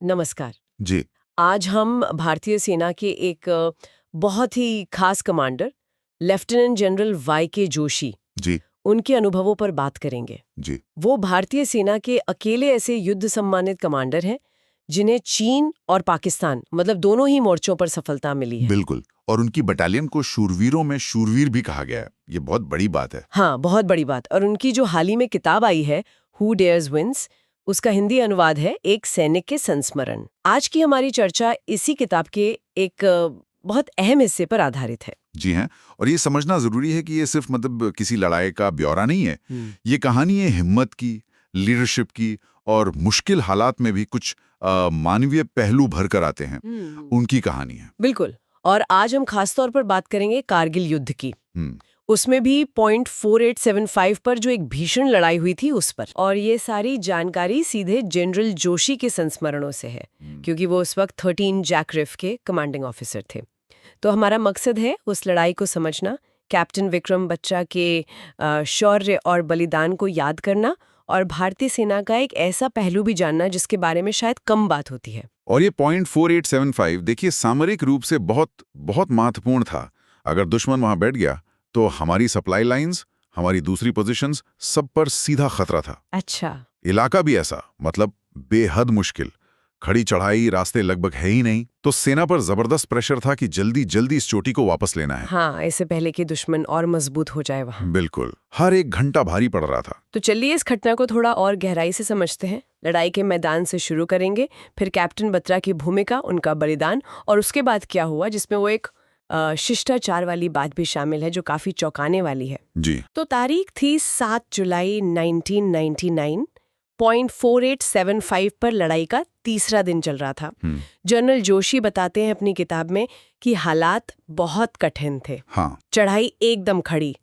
नमस्कार। जी। आज हम भारतीय सेना के एक बहुत ही खास commander lieutenant general वाई.के. Joshi ji. उनके अनुभवों पर बात करेंगे। जी। वो भारतीय सेना के अकेले ऐसे युद्ध सम्मानित कमांडर हैं जिन्हें चीन और पाकिस्तान मतलब दोनों ही मोर्चों पर सफलता मिली है। बिल्कुल। और उनकी बटालियन को शूरवीरों में शूरवीर भी कहा गया है। ये बहुत बड़ी बात है। हाँ, बहुत बड़ी बात। और उनकी जो हाल ही में किताब आई है हु डेयर्स विंस, उसका हिंदी अनुवाद है एक सैनिक के संस्मरण। आज की हमारी चर्चा इसी किताब के एक बहुत अहम हिस्से पर आधारित है। जी हैं। और ये समझना जरूरी है कि ये सिर्फ मतलब किसी लड़ाई का ब्यौरा नहीं है। ये कहानी है हिम्मत की, लीडरशिप की और मुश्किल हालात में भी कुछ मानवीय पहलू भर कर आते हैं। उनकी कहानी है। बिल्कुल। और आज हम खासतौर पर बात करेंगे कारगिल युद्ध की। उसमें भी पॉइंट 4875 पर जो एक भीषण लड़ाई हुई थी उस पर। और ये सारी जानकारी सीधे जनरल जोशी के संस्मरणों से है, क्योंकि वो उस वक्त 13 जैक रिफ के कमांडिंग ऑफिसर थे। तो हमारा मकसद है उस लड़ाई को समझना, कैप्टन विक्रम बत्रा के शौर्य और बलिदान को याद करना और भारतीय सेना का एक ऐसा पहलू भी जानना जिसके बारे में शायद कम बात होती है। और ये पॉइंट 4875 देखिए सामरिक रूप से बहुत बहुत महत्वपूर्ण था। अगर दुश्मन वहां बैठ गया तो हमारी सप्लाई लाइंस, हमारी दूसरी पोजीशंस, सब पर सीधा खतरा था। अच्छा। इलाका भी ऐसा, मतलब बेहद मुश्किल, खड़ी चढ़ाई, रास्ते लगभग है ही नहीं। तो सेना पर जबरदस्त प्रेशर था कि जल्दी जल्दी इस चोटी को वापस लेना है। हाँ, इससे पहले कि दुश्मन और मजबूत हो जाए वहां। बिल्कुल। हर एक घंटा भारी पड़ रहा था। तो चलिए इस घटना को थोड़ा और गहराई से समझते हैं। लड़ाई के मैदान से शुरू करेंगे, फिर कैप्टन बत्रा की भूमिका, उनका बलिदान और उसके बाद क्या हुआ, जिसमें वो एक शिष्टाचार वाली बात भी शामिल है जो काफी चौंकाने वाली है। जी। तो तारीख थी 7 जुलाई 1999। पॉइंट 4875 पर लड़ाई का तीसरा दिन चल रहा था। जनरल जोशी बताते हैं अपनी किताब में कि हालात बहुत कठिन थे। हाँ। चढ़ाई एकदम खड़ी,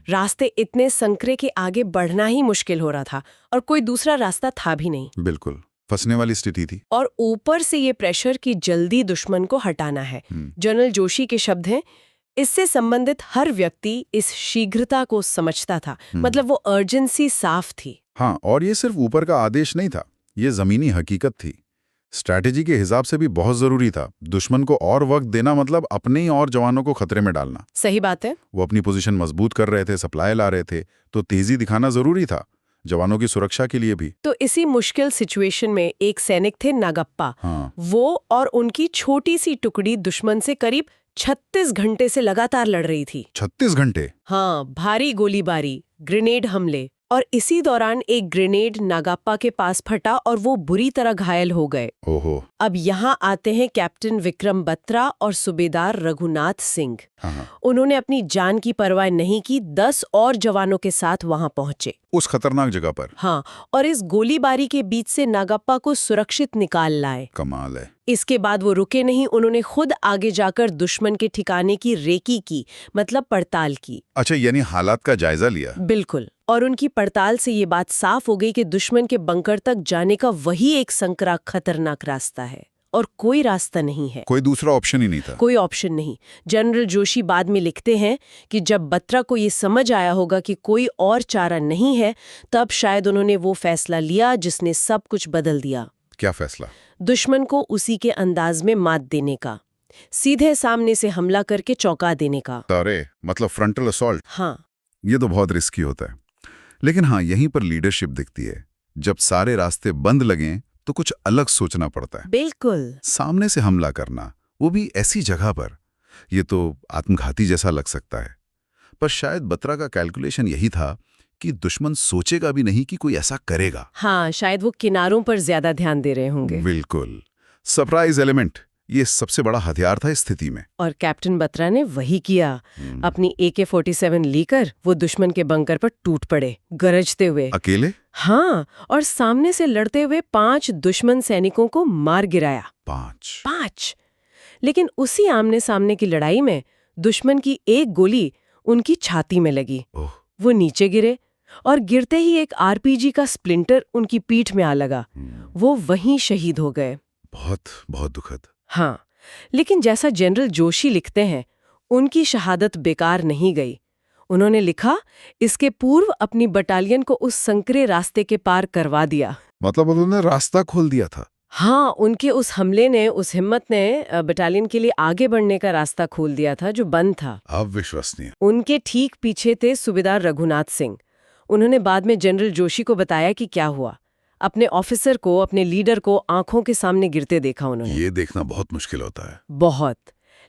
रास्ते इतने संकरे के आगे बढ़ना ही मुश्किल हो रहा था और कोई दूसरा रास्ता था भी नहीं। बिल्कुल फंसने वाली स्थिति थी। और ऊपर से ये प्रेशर कि जल्दी दुश्मन को हटाना है। जनरल जोशी के शब्द हैं, इससे संबंधित हर व्यक्ति इस शीघ्रता को समझता था। मतलब वो अर्जेंसी साफ थी। हाँ, और ये सिर्फ ऊपर का आदेश नहीं था, ये जमीनी हकीकत थी। स्ट्रैटेजी के हिसाब से भी बहुत जरूरी था। दुश्मन को और वक्त देना मतलब अपने ही और जवानों को खतरे में डालना। सही बात है। वो अपनी पोजीशन मजबूत कर रहे थे, सप्लाई ला रहे थे, तो तेजी दिखाना जरूरी था जवानों की सुरक्षा के लिए भी। तो इसी मुश्किल सिचुएशन में एक सैनिक थे नागप्पा। हाँ। वो और उनकी छोटी सी टुकड़ी दुश्मन से करीब 36 घंटे से लगातार लड़ रही थी। 36 घंटे? हाँ, भारी गोलीबारी, ग्रेनेड हमले, और इसी दौरान एक ग्रेनेड नागप्पा के पास फटा और वो बुरी तरह घायल हो गए। ओहो। अब यहाँ आते हैं कैप्टन विक्रम बत्रा और सूबेदार रघुनाथ सिंह। हाँ। उन्होंने अपनी जान की परवाह नहीं की, 10 और जवानों के साथ वहां पहुंचे उस खतरनाक जगह पर। हाँ, और इस गोलीबारी के बीच से नागप्पा को सुरक्षित निकाल लाए। कमाल है। इसके बाद वो रुके नहीं, उन्होंने खुद आगे जाकर दुश्मन के ठिकाने की रेकी की, मतलब पड़ताल की। अच्छा, यानी हालात का जायजा लिया। बिल्कुल। और उनकी पड़ताल से ये बात साफ हो गई कि दुश्मन के बंकर तक जाने का वही एक संकरा खतरनाक रास्ता है और कोई रास्ता नहीं है। कोई दूसरा ऑप्शन ही नहीं था। कोई ऑप्शन नहीं। जनरल जोशी बाद में लिखते हैं कि जब बत्रा को ये समझ आया होगा कि कोई और चारा नहीं है, तब शायद उन्होंने वो फैसला लिया जिसने सब कुछ बदल दिया। क्या फैसला? दुश्मन को उसी के अंदाज में मात देने का, सीधे सामने से हमला करके चौंका देने का। अरे, मतलब फ्रंटल असॉल्ट। हाँ। ये तो बहुत रिस्की होता है, लेकिन हाँ, यहीं पर लीडरशिप दिखती है। जब सारे रास्ते बंद लगें तो कुछ अलग सोचना पड़ता है। बिल्कुल। सामने से हमला करना, वो भी ऐसी जगह पर, ये तो आत्मघाती जैसा लग सकता है। पर शायद बत्रा का कैलकुलेशन यही था कि दुश्मन सोचेगा भी नहीं कि कोई ऐसा करेगा। हाँ, शायद वो किनारों पर ज्यादा ध्यान दे रहे होंगे। बिल्कुल। सरप्राइज एलिमेंट, ये सबसे बड़ा हथियार था इस स्थिति में। और कैप्टन बत्रा ने वही किया। अपनी AK-47 लेकर वो दुश्मन के बंकर पर टूट पड़े, गरजते हुए। अकेले? हाँ, और सामने से लड़ते हुए 5 दुश्मन सैनिकों को मार गिराया। 5। लेकिन उसी आमने सामने की लड़ाई में दुश्मन की एक गोली उनकी छाती में लगी। वो नीचे गिरे और गिरते ही एक RPG का स्प्लिंटर उनकी पीठ में आ लगा। वो वहीं शहीद हो गए। बहुत बहुत दुखद। हाँ, लेकिन जैसा जनरल जोशी लिखते हैं, उनकी शहादत बेकार नहीं गई। उन्होंने लिखा, इसके पूर्व अपनी बटालियन को उस संकरे रास्ते के पार करवा दिया। मतलब उन्होंने रास्ता खोल दिया था। हाँ, उनके उस हमले ने, उस हिम्मत ने बटालियन के लिए आगे बढ़ने का रास्ता खोल दिया था जो बंद था। अविश्वसनीय। उनके ठीक पीछे थे सूबेदार रघुनाथ सिंह। उन्होंने बाद में जनरल जोशी को बताया कि क्या हुआ। अपने ऑफिसर को, अपने लीडर को आंखों के सामने गिरते देखा उन्होंने। ये देखना बहुत मुश्किल होता है। बहुत।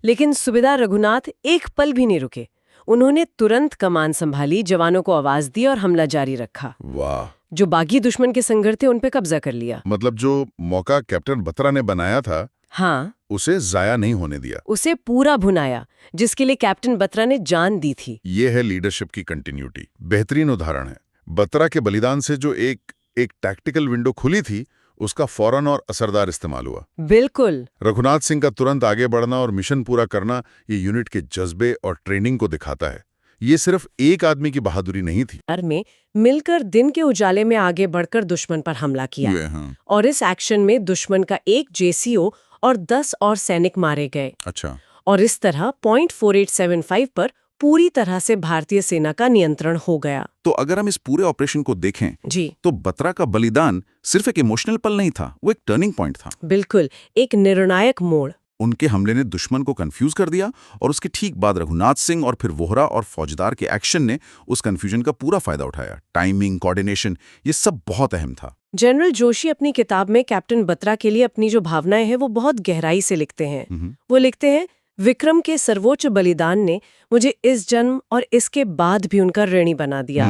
लेकिन सूबेदार रघुनाथ एक पल भी नहीं रुके। उन्होंने तुरंत कमान संभाली, जवानों को आवाज दी और हमला जारी रखा। वाह। जो बागी दुश्मन के संगर थे उन पे कब्जा कर लिया। मतलब जो मौका कैप्टन बत्रा ने बनाया था, हाँ, उसे जाया नहीं होने दिया। उसे पूरा भुनाया, जिसके लिए कैप्टन बत्रा ने जान दी थी। ये है लीडरशिप की कंटिन्यूटी। बेहतरीन उदाहरण है। बत्रा के बलिदान से जो एक टैक्टिकल विंडो खुली थी, उसका फौरन और असरदार इस्तेमाल हुआ। बिल्कुल। रघुनाथ सिंह का तुरंत आगे बढ़ना और मिशन पूरा करना, ये यूनिट के जज्बे और ट्रेनिंग को दिखाता है। ये सिर्फ एक आदमी की बहादुरी नहीं थी। में मिलकर दिन के उजाले में आगे बढ़कर दुश्मन पर हमला किया। हाँ। और इस एक्शन में दुश्मन का एक जेसीओ और 10 और सैनिक मारे गए। अच्छा। और इस तरह पॉइंट 4875 पर पूरी तरह से भारतीय सेना का नियंत्रण हो गया। तो अगर हम इस पूरे ऑपरेशन को देखें जी, तो बत्रा का बलिदान सिर्फ एक इमोशनल पल नहीं था, वो एक टर्निंग पॉइंट था। बिल्कुल, एक निर्णायक मोड़। उनके हमले ने दुश्मन को कंफ्यूज कर दिया और उसके ठीक बाद रघुनाथ सिंह और फिर वोहरा और फौजदार के एक्शन ने उस कंफ्यूजन का पूरा फायदा उठाया। टाइमिंग, कोऑर्डिनेशन, ये सब बहुत अहम था। जनरल जोशी अपनी किताब में कैप्टन बत्रा के लिए अपनी जो भावनाएं हैं वो बहुत गहराई से लिखते हैं। वो लिखते हैं, विक्रम के सर्वोच्च बलिदान ने मुझे इस जन्म और इसके बाद भी उनका ऋणी बना दिया।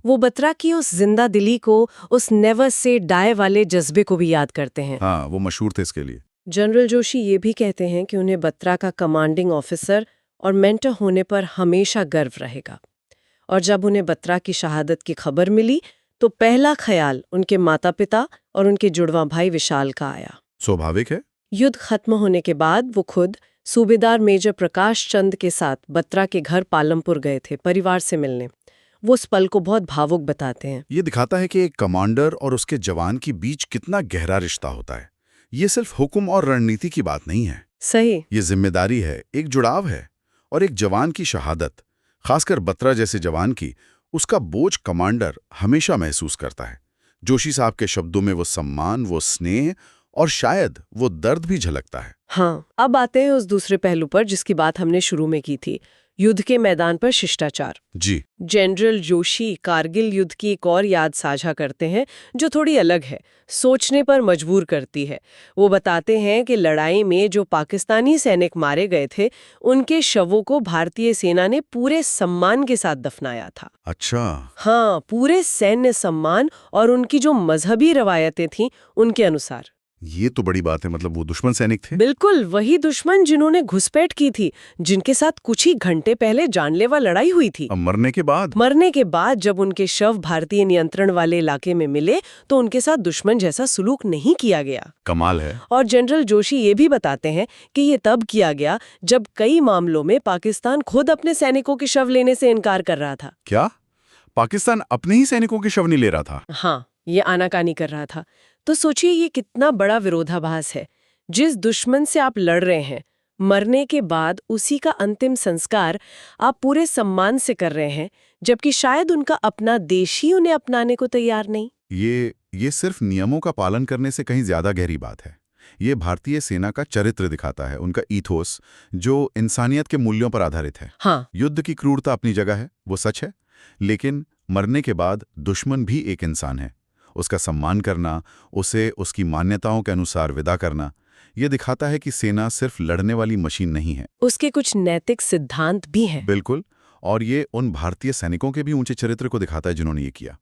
वो बत्रा की उस जिंदा दिली को, उस नेवर से डाई वाले जज्बे को भी याद करते हैं। हाँ, वो मशहूर थे इसके लिए। जनरल जोशी ये भी कहते हैं कि उन्हें बत्रा का कमांडिंग ऑफिसर और मेंटर होने पर हमेशा गर्व रहेगा। और जब उन्हें बत्रा की शहादत की खबर मिली तो पहला ख्याल उनके माता पिता और उनके जुड़वा भाई विशाल का आया। स्वाभाविक है। युद्ध खत्म होने के बाद वो खुद सूबेदार मेजर प्रकाश चंद के साथ बत्रा के घर पालमपुर गए थे परिवार से मिलने। वो उस पल को बहुत भावुक बताते हैं। ये दिखाता है कि एक कमांडर और उसके जवान के बीच कितना गहरा रिश्ता होता है। ये सिर्फ हुक्म और रणनीति की बात नहीं है। सही। ये जिम्मेदारी है, एक जुड़ाव है। और एक जवान की शहादत, खासकर बत्रा जैसे जवान की, उसका बोझ कमांडर हमेशा महसूस करता है। जोशी साहब के शब्दों में वो सम्मान, वो स्नेह और शायद वो दर्द भी झलकता है। हाँ, अब आते हैं उस दूसरे पहलू पर जिसकी बात हमने शुरू में की थी, युद्ध के मैदान पर शिष्टाचार। जी। जनरल जोशी कारगिल युद्ध की एक और याद साझा करते हैं जो थोड़ी अलग है, सोचने पर मजबूर करती है। वो बताते हैं कि लड़ाई में जो पाकिस्तानी सैनिक मारे गए थे, उनके शवों को भारतीय सेना ने पूरे सम्मान के साथ दफनाया था। अच्छा। हाँ, पूरे सैन्य सम्मान और उनकी जो मजहबी रवायतें थीं उनके अनुसार। ये तो बड़ी बात है। मतलब वो दुश्मन सैनिक थे। बिल्कुल वही दुश्मन जिन्होंने घुसपैठ की थी, जिनके साथ कुछ ही घंटे पहले जानलेवा लड़ाई हुई थी। अब मरने के बाद जब उनके शव भारतीय नियंत्रण वाले इलाके में मिले तो उनके साथ दुश्मन जैसा सुलूक नहीं किया गया। कमाल है। और जनरल जोशी ये भी बताते हैं कि ये तब किया गया जब कई मामलों में पाकिस्तान खुद अपने सैनिकों के शव लेने से इनकार कर रहा था। क्या पाकिस्तान अपने ही सैनिकों के शव नहीं ले रहा था? हाँ, ये आनाकानी कर रहा था। तो सोचिए ये कितना बड़ा विरोधाभास है। जिस दुश्मन से आप लड़ रहे हैं, मरने के बाद उसी का अंतिम संस्कार आप पूरे सम्मान से कर रहे हैं, जबकि शायद उनका अपना देश ही उन्हें अपनाने को तैयार नहीं। ये सिर्फ नियमों का पालन करने से कहीं ज्यादा गहरी बात है। ये भारतीय सेना का चरित्र दिखाता है, उनका ईथोस जो इंसानियत के मूल्यों पर आधारित है। हाँ, युद्ध की क्रूरता अपनी जगह है, वो सच है, लेकिन मरने के बाद दुश्मन भी एक इंसान है। उसका सम्मान करना, उसे उसकी मान्यताओं के अनुसार विदा करना, यह दिखाता है कि सेना सिर्फ लड़ने वाली मशीन नहीं है, उसके कुछ नैतिक सिद्धांत भी हैं। बिल्कुल। और ये उन भारतीय सैनिकों के भी ऊंचे चरित्र को दिखाता है जिन्होंने ये किया।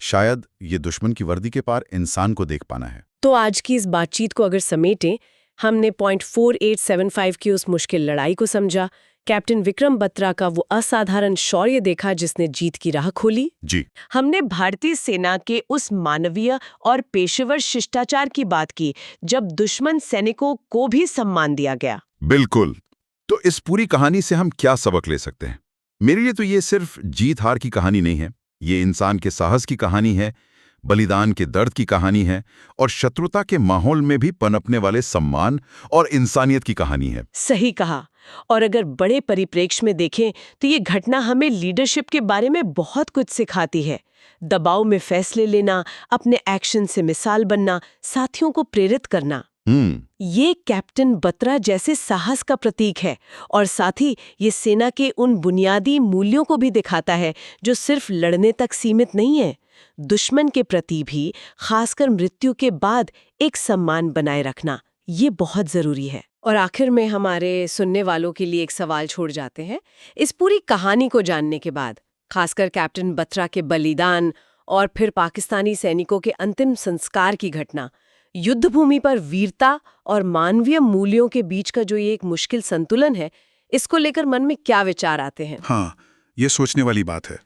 शायद ये दुश्मन की वर्दी के पार इंसान को देख पाना है। तो आज की इस बातचीत को अगर समेटें, हमने पॉइंट 4875 की उस मुश्किल लड़ाई को समझा, कैप्टन विक्रम बत्रा का वो असाधारण शौर्य देखा जिसने जीत की राह खोली। जी। हमने भारतीय सेना के उस मानवीय और पेशेवर शिष्टाचार की बात की जब दुश्मन सैनिकों को भी सम्मान दिया गया। बिल्कुल। तो इस पूरी कहानी से हम क्या सबक ले सकते हैं? मेरे लिए तो ये सिर्फ जीत हार की कहानी नहीं है, ये इंसान के साहस की कहानी है, बलिदान के दर्द की कहानी है और शत्रुता के माहौल में भी पनपने वाले सम्मान और इंसानियत की कहानी है। सही कहा। और अगर बड़े परिप्रेक्ष्य में देखें तो ये घटना हमें लीडरशिप के बारे में बहुत कुछ सिखाती है। दबाव में फैसले लेना, अपने एक्शन से मिसाल बनना, साथियों को प्रेरित करना। ये कैप्टन बत्रा जैसे साहस का प्रतीक है और साथ ही ये सेना के उन बुनियादी मूल्यों को भी दिखाता है जो सिर्फ लड़ने तक सीमित नहीं है। दुश्मन के प्रति भी, खासकर मृत्यु के बाद, एक सम्मान बनाए रखना, ये बहुत जरूरी है। और आखिर में हमारे सुनने वालों के लिए एक सवाल छोड़ जाते हैं। इस पूरी कहानी को जानने के बाद, खासकर कैप्टन बत्रा के बलिदान और फिर पाकिस्तानी सैनिकों के अंतिम संस्कार की घटना, युद्धभूमि पर वीरता और मानवीय मूल्यों के बीच का जो ये एक मुश्किल संतुलन है, इसको लेकर मन में क्या विचार आते हैं? हाँ, ये सोचने वाली बात है।